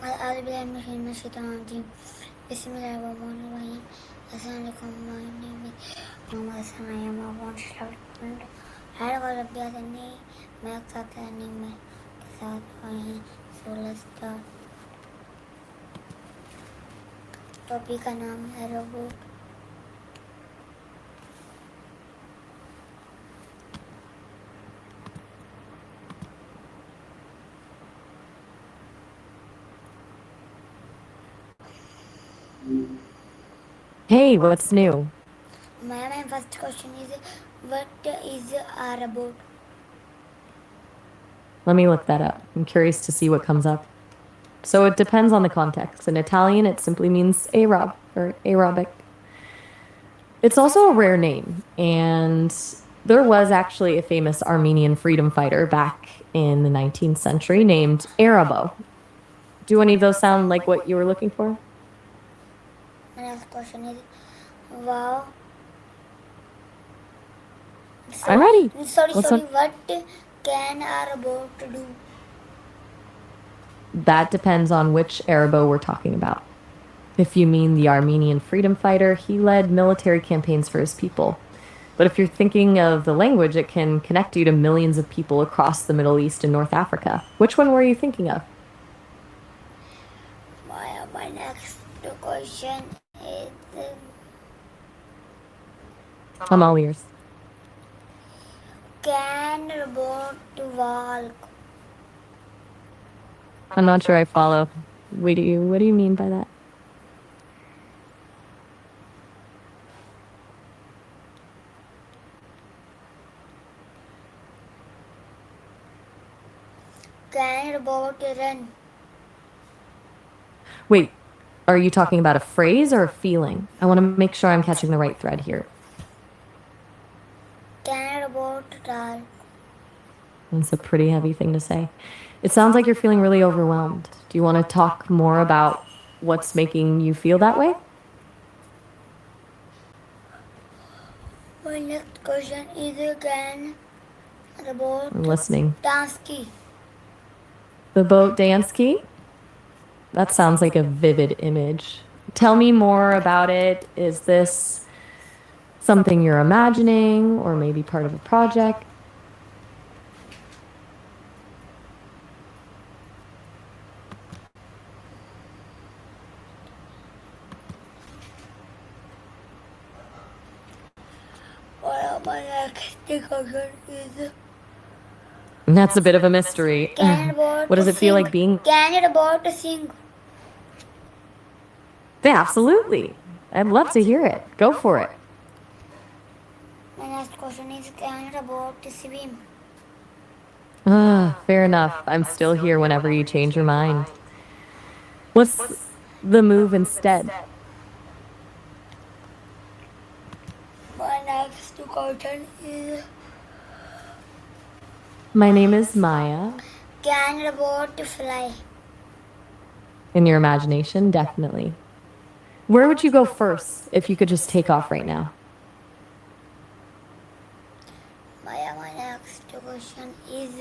أعوذ بالله من الشيطان الرجيم. بسم الله الرحمن الرحيم. Assalamualaikum warahmatullahi wabarakatuh. I am a born student. हर बार अभ्यास करने मैं एक साथ करने में के साथ वहीं 16 स्टार टॉपिक का नाम है robot. Hey, what's new? My first question is, what is a robot? Let me look that up. I'm curious to see what comes up. So it depends on the context. In Italian, it simply means aerob or aerobic. It's also a rare name, and there was actually a famous Armenian freedom fighter back in the 19th century named Arabo. Do any of those sound like what you were looking for? My next question is, wow. I'm ready. Sorry. What's up? What can a robot do? That depends on which Arabo we're talking about. If you mean the Armenian freedom fighter, he led military campaigns for his people. But if you're thinking of the language, it can connect you to millions of people across the Middle East and North Africa. Which one were you thinking of? My next question is, I'm all ears. can robot walk? I'm not sure I follow. What do you mean by that? Can robot run? Wait, are you talking about a phrase or a feeling? I want to make sure I'm catching the right thread here. Can robot talk? That's a pretty heavy thing to say. It sounds like you're feeling really overwhelmed. Do you want to talk more about what's making you feel that way? My next question is, can robot I'm listening. dance key? The boat dance key? That sounds like a vivid image. Tell me more about it. Is this something you're imagining or maybe part of a project? Well, my next question is, That's a bit of a mystery. can robot What does it feel sing? like being? Can robot sing? Yeah, absolutely. I'd love to hear it. Go for it. My next question is, can robot swim? Fair enough. I'm still here whenever you change your mind. What's the move instead? My next question is, My name is Maya. can robot fly? In your imagination, definitely. Where would you go first if you could just take off right now? My next question is,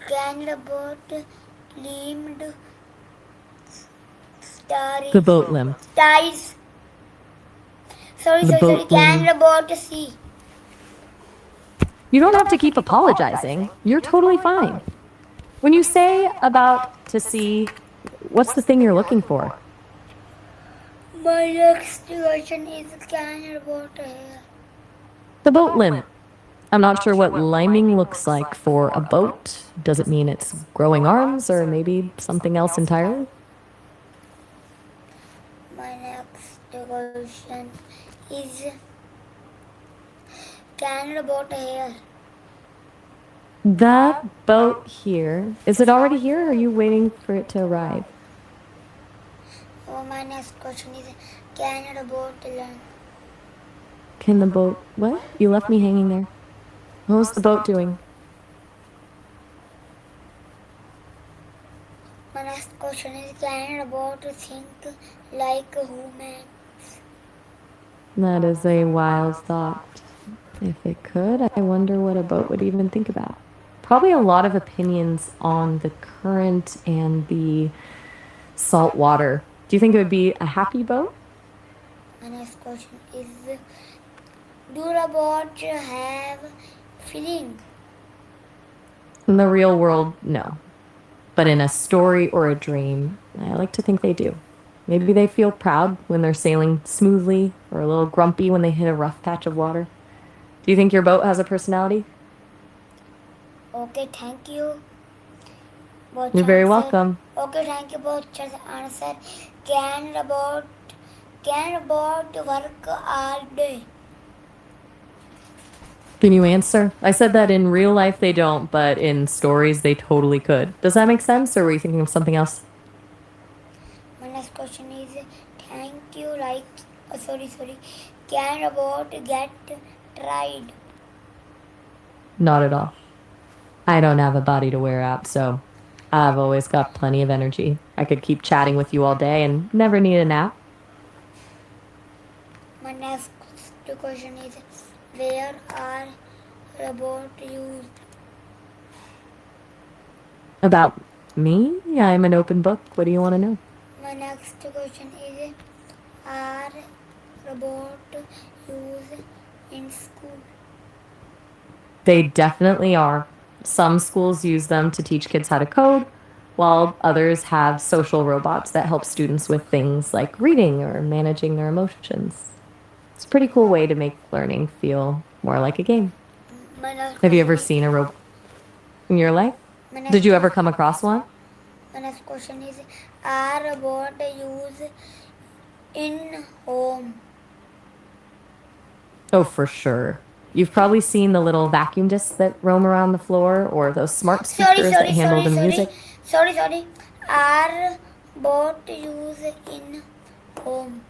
can robot limbed stars? The boat limb. Stars. Sorry. boat Can limb. robot see? You don't have to keep apologizing. You're totally fine. When you say about to see, what's the thing you're looking for? My next question is, can robot hear? The boat limb. I'm not sure what liming looks like for a boat. Does it mean it's growing arms or maybe something else entirely? My next question is, can robot hear? That boat here, is it already here or are you waiting for it to arrive? Oh, my next question is, can robot learn? Can the boat, what? You left me hanging there. What was the boat doing? My next question is, can robot think like humans? That is a wild thought. If it could, I wonder what a boat would even think about. Probably a lot of opinions on the current and the Salt water. Do you think it would be a happy boat? My next question is, do robots have feeling? In the real world, no. But in a story or a dream, I like to think they do. Maybe they feel proud when they're sailing smoothly or a little grumpy when they hit a rough patch of water. Do you think your boat has a personality? Okay, thank you. Both You're very answer. welcome. Okay, thank you both answer. Can robot work all day? Can you answer? I said that in real life they don't, but in stories they totally could. Does that make sense, or were you thinking of something else? My next question is, thank you. Sorry. Can robot get tried? Not at all. I don't have a body to wear out, so I've always got plenty of energy. I could keep chatting with you all day and never need a nap. My next question is, where are robots used? About me? I'm an open book. What do you want to know? My next question is, are robots used in school? They definitely are. Some schools use them to teach kids how to code, while others have social robots that help students with things like reading or managing their emotions. It's a pretty cool way to make learning feel more like a game. My next Have you question ever is, seen a robot in your life? my Did next you question. ever come across one? My next question is, are robots used in home? Oh, for sure. You've probably seen the little vacuum discs that roam around the floor or those smart Sorry, speakers that sorry, handle sorry, the sorry, music. sorry. Are both used in home?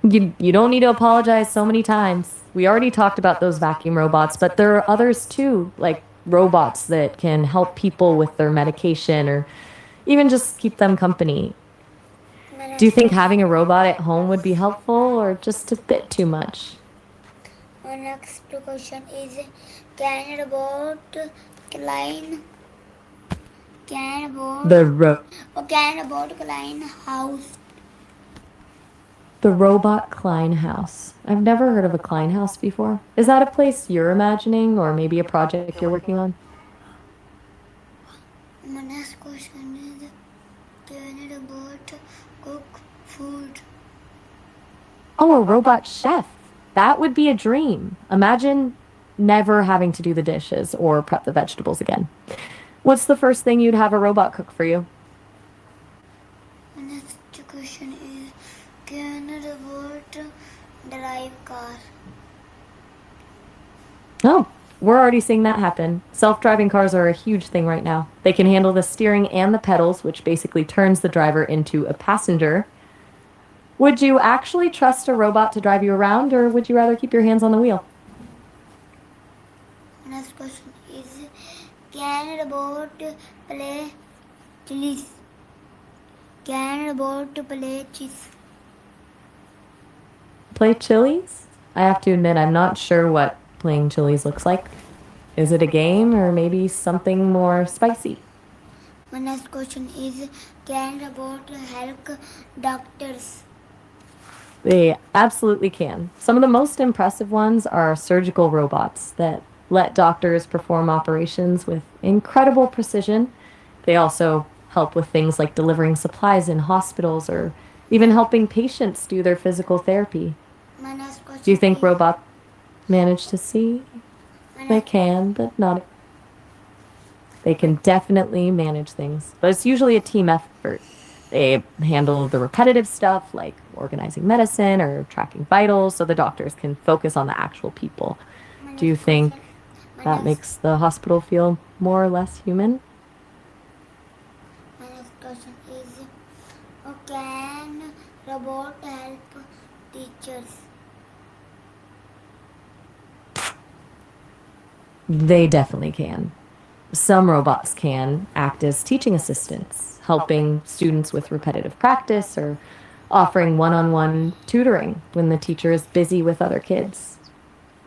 You don't need to apologize so many times. We already talked about those vacuum robots, but there are others too, like robots that can help people with their medication or even just keep them company. My Do you next think question. having a robot at home would be helpful or just a bit too much? My next question is, can robot clean? Can robot The ro- can robot clean house? the robot Klein house. I've never heard of a Klein house before. Is that a place you're imagining or maybe a project you're working on? My next question is, can robot cook food? Oh, a robot chef. That would be a dream. Imagine never having to do the dishes or prep the vegetables again. What's the first thing you'd have a robot cook for you? My next question is, can robot drive car? Oh, we're already seeing that happen. Self driving cars are a huge thing right now. They can handle the steering and the pedals, which basically turns the driver into a passenger. Would you actually trust a robot to drive you around, or would you rather keep your hands on the wheel? My next question is, can robot play chess? Can robot play chess? Play chilies? I have to admit, I'm not sure what playing chilies looks like. Is it a game or maybe something more spicy? My next question is, can robot help doctors? They absolutely can. Some of the most impressive ones are surgical robots that let doctors perform operations with incredible precision. They also help with things like delivering supplies in hospitals or even My, helping patients do their physical therapy. my next Do you question think is, robots manage to see? my They next, can, but not. They can definitely manage things, but it's usually a team effort. They handle the repetitive stuff like organizing medicine or tracking vitals so the doctors can focus on the actual people. my Do you next question, think my that next, makes the hospital feel more or less human? my next question is, can robot help teachers? They definitely can. Some robots can act as teaching assistants, helping students with repetitive practice or offering one on one tutoring when the teacher is busy with other kids.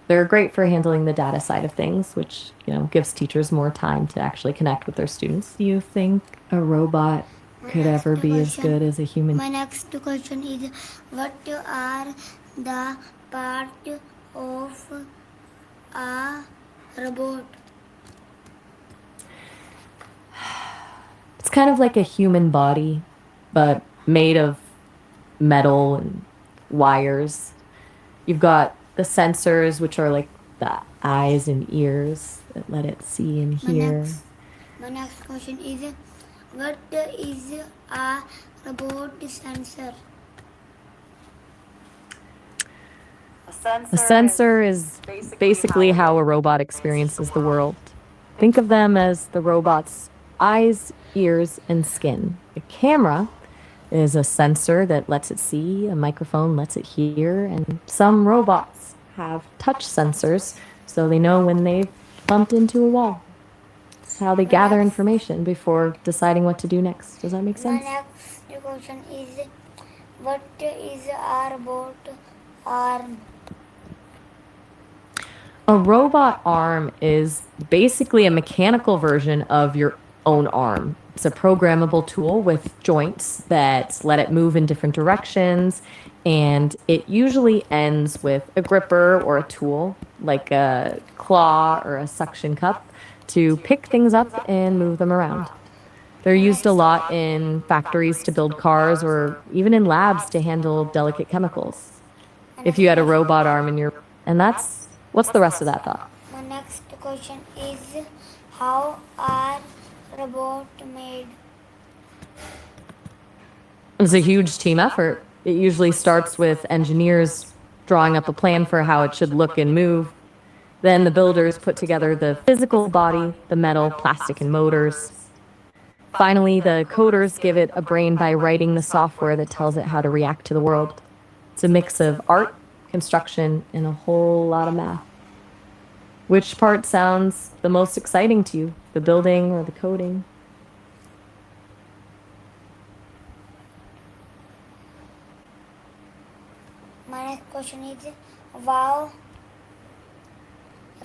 They're great for handling the data side of things, which gives teachers more time to actually connect with their students. Do you think a robot could ever be as good as a human. My next question is, what are the part of a robot? It's kind of like a human body, but made of metal and wires. You've got the sensors, which are like the eyes and ears that let it see and My hear. next, my next question is, what is a robot sensor? A sensor is basically how a robot experiences the world. Think of them as the robot's eyes, ears, and skin. A camera is a sensor that lets it see, a microphone lets it hear, and some robots have touch sensors so they know when they've bumped into a wall. It's how they gather information before deciding what to do next. Does that make sense? My next question is, what is a robot arm? A robot arm is basically a mechanical version of your own arm. It's a programmable tool with joints that let it move in different directions, and it usually ends with a gripper or a tool, like a claw or a suction cup, to pick things up and move them around. They're used a lot in factories to build cars or even in labs to handle delicate chemicals. If you had a robot arm in your, and that's, what's the rest of that thought? My next question is, how are robots made? It's a huge team effort. It usually starts with engineers drawing up a plan for how it should look and move. Then the builders put together the physical body, the metal, plastic, and motors. Finally, the coders give it a brain by writing the software that tells it how to react to the world. It's a mix of art, construction, and a whole lot of math. Which part sounds the most exciting to you, the building or the coding? My next question is, wow,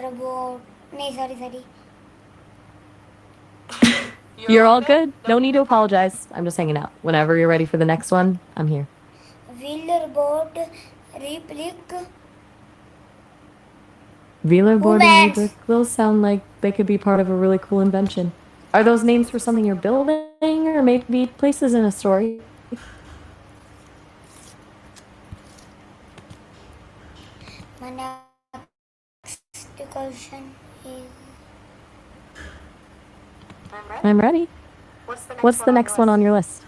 robot. No, sorry. You're all good. No need to apologize. I'm just hanging out. Whenever you're ready for the next one, I'm here. Will robot replic? Wheelerboard and Humans. Rubric, those sound like they could be part of a really cool invention. Are those names for something you're building or maybe places in a story? My next question is, I'm ready. What's the next one on your list?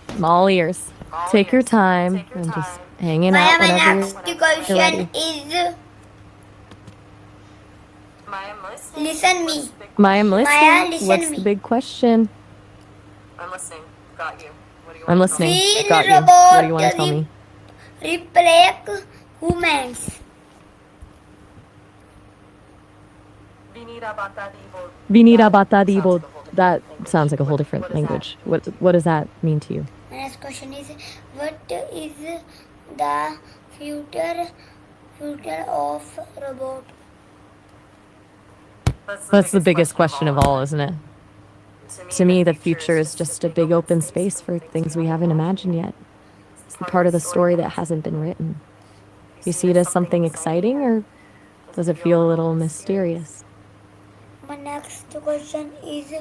I'm all ears. Take your time. I'm just hanging out my whenever next you're question ready. is, listen me. Maya, I'm Maya, listening. listen What's me. the big question? I'm listening. Got you. What do you I'm want to tell me? listening. Will Got you. What do you want to tell robot me? replace humans? Vinira Batadibo. Vinira batadibo. That sounds like a whole different language. What does that mean to you? My next question is, what is the future of robot? That's the biggest question of all, isn't it? To me, the future is just a big open space for things we haven't imagined yet. It's the part of the story that hasn't been written. Do you see it as something exciting or does it feel a little mysterious? My next question is,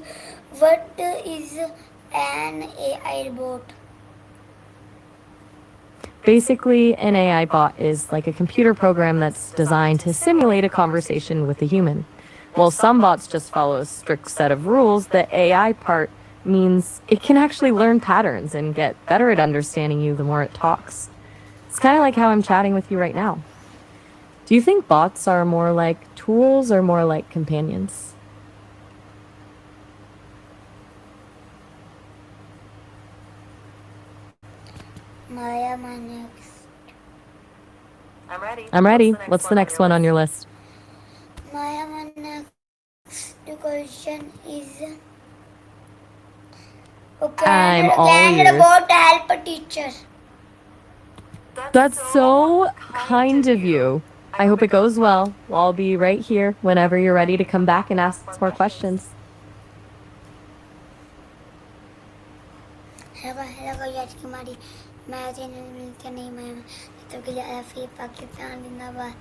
what is an AI robot? Basically, an AI bot is like a computer program that's designed to simulate a conversation with a human. While some bots just follow a strict set of rules, the AI part means it can actually learn patterns and get better at understanding you the more it talks. It's kind of like how I'm chatting with you right now. Do you think bots are more like tools or more like companions? Maya, my next. I'm ready. I'm ready. What's the next one on your list? Maya, my next question is, I'm all can ears. robot help a teacher? That's so kind of you. I hope it goes well. I'll be right here whenever you're ready to come back and ask more questions. Hello याद कुमारी मैं channel मिलते नहीं मैं तब के लिए पाकिस्तान जिंदाबाद